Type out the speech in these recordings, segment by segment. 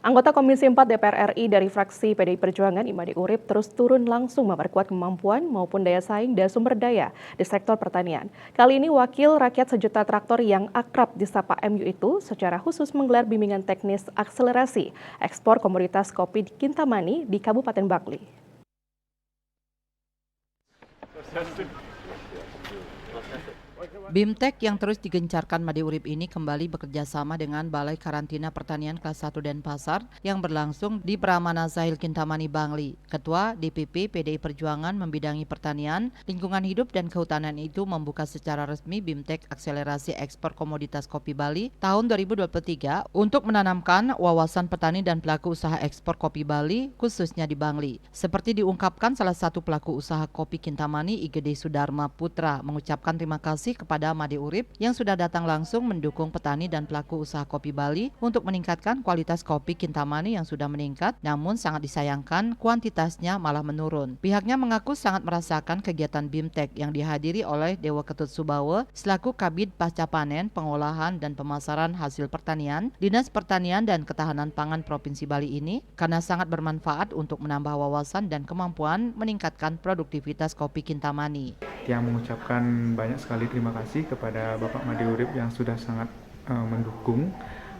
Anggota Komisi 4 DPR RI dari fraksi PDI Perjuangan Imade Urip terus turun langsung memperkuat kemampuan maupun daya saing dan sumber daya di sektor pertanian. Kali ini wakil rakyat sejuta traktor yang akrab disapa MU itu secara khusus menggelar bimbingan teknis akselerasi ekspor komoditas kopi Kintamani di Kabupaten Bangli. BIMTEK yang terus digencarkan Made Urip ini kembali bekerja sama dengan Balai Karantina Pertanian Kelas 1 Denpasar yang berlangsung di Pramana Zahil Kintamani Bangli. Ketua DPP PDI Perjuangan membidangi pertanian, lingkungan hidup dan kehutanan itu membuka secara resmi BIMTEK Akselerasi Ekspor Komoditas Kopi Bali tahun 2023 untuk menanamkan wawasan petani dan pelaku usaha ekspor kopi Bali khususnya di Bangli. Seperti diungkapkan salah satu pelaku usaha kopi Kintamani, Igede Sudarma Putra, mengucapkan terima kasih kepada Made Urip yang sudah datang langsung mendukung petani dan pelaku usaha kopi Bali untuk meningkatkan kualitas kopi Kintamani yang sudah meningkat, namun sangat disayangkan kuantitasnya malah menurun. Pihaknya mengaku sangat merasakan kegiatan BIMTEK yang dihadiri oleh Dewa Ketut Subawa selaku Kabid Pasca Panen, Pengolahan dan Pemasaran Hasil Pertanian, Dinas Pertanian dan Ketahanan Pangan Provinsi Bali ini karena sangat bermanfaat untuk menambah wawasan dan kemampuan meningkatkan produktivitas kopi Kintamani. Yang mengucapkan banyak sekali terima kasih kepada Bapak Made Urip yang sudah sangat mendukung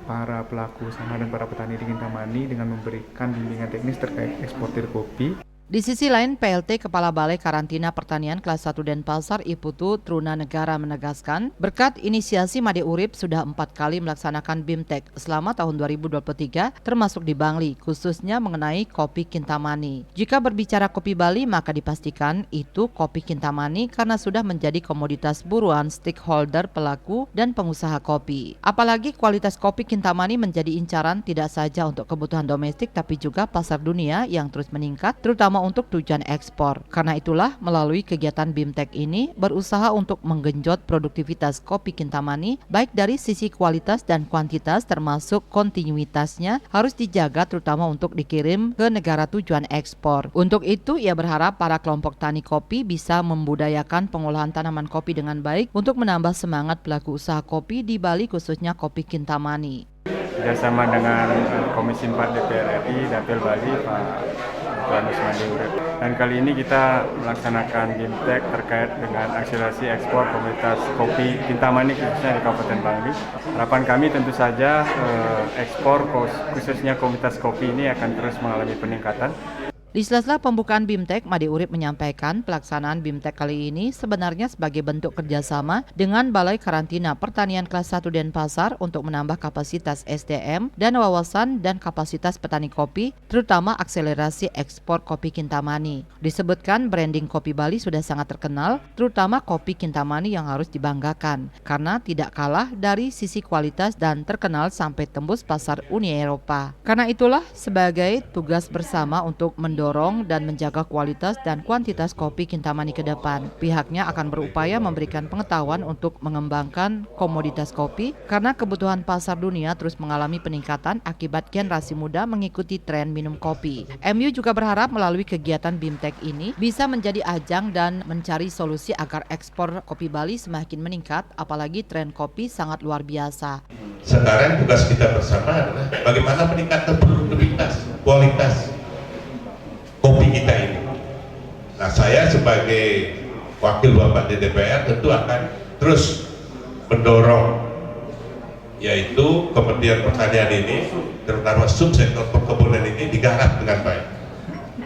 para pelaku usaha dan para petani di Kintamani dengan memberikan bimbingan teknis terkait eksportir kopi. Di sisi lain, PLT Kepala Balai Karantina Pertanian Kelas 1 Denpasar Iputu Truna Negara menegaskan, berkat inisiasi Made Urip sudah 4 kali melaksanakan BIMTEK selama tahun 2023, termasuk di Bangli, khususnya mengenai kopi Kintamani. Jika berbicara kopi Bali, maka dipastikan itu kopi Kintamani karena sudah menjadi komoditas buruan stakeholder pelaku dan pengusaha kopi. Apalagi kualitas kopi Kintamani menjadi incaran tidak saja untuk kebutuhan domestik, tapi juga pasar dunia yang terus meningkat, terutama untuk tujuan ekspor. Karena itulah melalui kegiatan BIMTEK ini berusaha untuk menggenjot produktivitas kopi Kintamani baik dari sisi kualitas dan kuantitas termasuk kontinuitasnya harus dijaga terutama untuk dikirim ke negara tujuan ekspor. Untuk itu ia berharap para kelompok tani kopi bisa membudayakan pengolahan tanaman kopi dengan baik untuk menambah semangat pelaku usaha kopi di Bali khususnya kopi Kintamani. Bersama dengan Komisi 4 DPR RI Dapil Bali Pak Made Urip. Dan kali ini kita melaksanakan BIMTEK terkait dengan akselerasi ekspor komoditas kopi Kintamani khususnya di Kabupaten Bangli. Harapan kami tentu saja ekspor khususnya komoditas kopi ini akan terus mengalami peningkatan. Di sela-sela pembukaan BIMTEK, Made Urip menyampaikan pelaksanaan BIMTEK kali ini sebenarnya sebagai bentuk kerjasama dengan Balai Karantina Pertanian Kelas 1 Denpasar untuk menambah kapasitas SDM dan wawasan dan kapasitas petani kopi, terutama akselerasi ekspor kopi Kintamani. Disebutkan branding kopi Bali sudah sangat terkenal, terutama kopi Kintamani yang harus dibanggakan, karena tidak kalah dari sisi kualitas dan terkenal sampai tembus pasar Uni Eropa. Karena itulah sebagai tugas bersama untuk mendorong dan menjaga kualitas dan kuantitas kopi Kintamani ke depan. Pihaknya akan berupaya memberikan pengetahuan untuk mengembangkan komoditas kopi karena kebutuhan pasar dunia terus mengalami peningkatan akibat generasi muda mengikuti tren minum kopi. MU juga berharap melalui kegiatan BIMTEK ini bisa menjadi ajang dan mencari solusi agar ekspor kopi Bali semakin meningkat, apalagi tren kopi sangat luar biasa. Sekarang tugas kita bersama adalah bagaimana meningkatkan produktivitas, kualitas kopi kita ini. Nah, saya sebagai wakil Bapak di DPR tentu akan terus mendorong yaitu Kementerian Pertanian ini, terutama subsektor perkebunan ini digarap dengan baik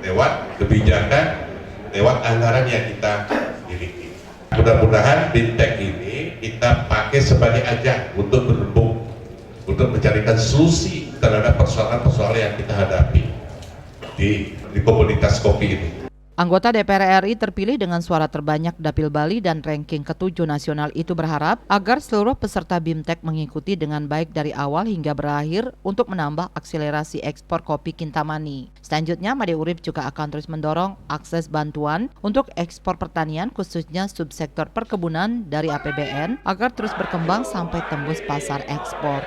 lewat kebijakan, lewat anggaran yang kita miliki. Mudah-mudahan BIMTEK ini kita pakai sebagai ajang untuk berembuk, untuk mencarikan solusi terhadap persoalan-persoalan yang kita hadapi di komoditas kopi ini. Anggota DPR RI terpilih dengan suara terbanyak Dapil Bali dan ranking ke-7 nasional itu berharap agar seluruh peserta BIMTEK mengikuti dengan baik dari awal hingga berakhir untuk menambah akselerasi ekspor kopi Kintamani. Selanjutnya, Made Urip juga akan terus mendorong akses bantuan untuk ekspor pertanian khususnya subsektor perkebunan dari APBN agar terus berkembang sampai tembus pasar ekspor.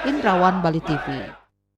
Indrawan, Bali TV.